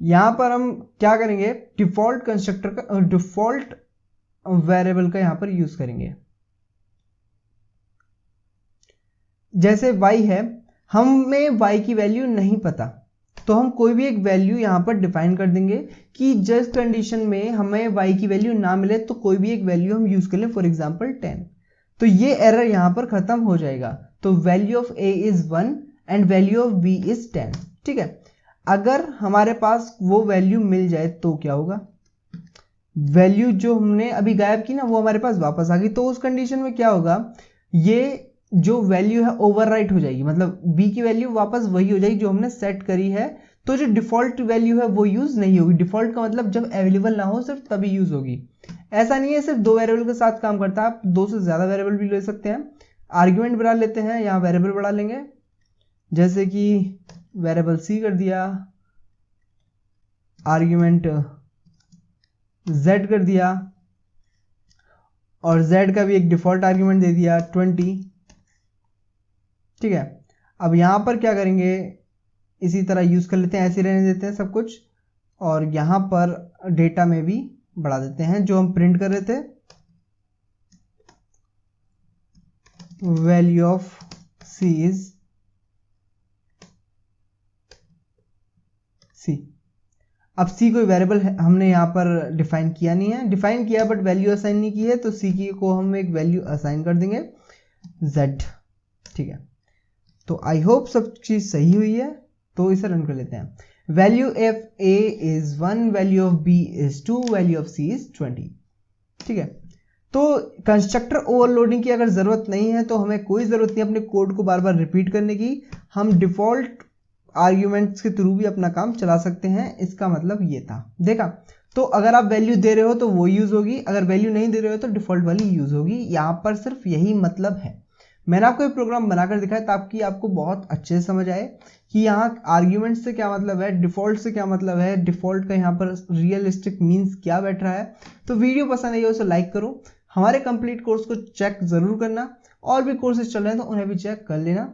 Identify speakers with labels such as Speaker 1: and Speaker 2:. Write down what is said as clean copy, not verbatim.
Speaker 1: यहां पर हम क्या करेंगे, डिफॉल्ट कंस्ट्रक्टर का डिफॉल्ट वेरिएबल का यहां पर यूज करेंगे। जैसे y है, हमें y की वैल्यू नहीं पता, तो हम कोई भी एक वैल्यू यहां पर डिफाइन कर देंगे कि जिस कंडीशन में हमें y की वैल्यू ना मिले तो कोई भी एक वैल्यू हम यूज कर लें, फॉर एग्जांपल 10। तो ये एरर यहां पर खत्म हो जाएगा। तो value of a is 1 and value of b is 10। ठीक है, अगर हमारे पास वो वैल्यू मिल जाए तो क्या होगा, वैल्यू जो हमने अभी गायब की ना वो हमारे पास वापस आ गई। तो उस कंडीशन में क्या होगा, ये जो वैल्यू है ओवरराइट हो जाएगी, मतलब b की वैल्यू वापस वही हो जाएगी जो हमने सेट करी है। तो जो डिफॉल्ट वैल्यू है वो यूज नहीं होगी। डिफॉल्ट का मतलब जब अवेलेबल ना हो सिर्फ तभी यूज होगी। ऐसा नहीं है सिर्फ दो वेरिएबल के साथ काम करता है, आप दो से ज्यादा वेरिएबल भी ले सकते हैं। आर्ग्यूमेंट बढ़ा लेते हैं, यहाँ वेरिएबल बढ़ा लेंगे, जैसे कि वेरिएबल c कर दिया, आर्ग्यूमेंट z कर दिया, और z का भी एक डिफॉल्ट आर्ग्यूमेंट दे दिया 20। ठीक है, अब यहां पर क्या करेंगे, इसी तरह यूज कर लेते हैं, ऐसे रहने देते हैं सब कुछ, और यहां पर डेटा में भी बढ़ा देते हैं जो हम प्रिंट कर रहे थे, value of c is c। अब c कोई वेरिएबल हमने यहां पर डिफाइन किया नहीं है, डिफाइन किया बट वैल्यू असाइन नहीं की है, तो c की को हम एक वैल्यू असाइन कर देंगे z। ठीक है, तो आई होप सब चीज सही हुई है। तो इसे रन कर लेते हैं। Value of a is 1, value of b is 2, value of c is 20। ठीक है, तो कंस्ट्रक्टर ओवरलोडिंग की अगर जरूरत नहीं है तो हमें कोई जरूरत नहीं अपने कोड को बार बार रिपीट करने की, हम डिफॉल्ट आर्ग्यूमेंट्स के थ्रू भी अपना काम चला सकते हैं। इसका मतलब ये था, देखा। तो अगर आप वैल्यू दे रहे हो तो वो यूज होगी, अगर वैल्यू नहीं दे रहे हो तो डिफॉल्ट वाली यूज होगी। यहां पर सिर्फ यही मतलब है। मैंने आपको एक प्रोग्राम बनाकर दिखाया ताकि आपको बहुत अच्छे से समझ आए कि यहाँ आर्ग्यूमेंट से क्या मतलब है, डिफॉल्ट से क्या मतलब है, डिफॉल्ट का यहाँ पर रियलिस्टिक मीन्स क्या बैठ रहा है। तो वीडियो पसंद आई हो तो लाइक करो, हमारे कंप्लीट कोर्स को चेक जरूर करना, और भी कोर्सेज चल रहे हैं तो उन्हें भी चेक कर लेना।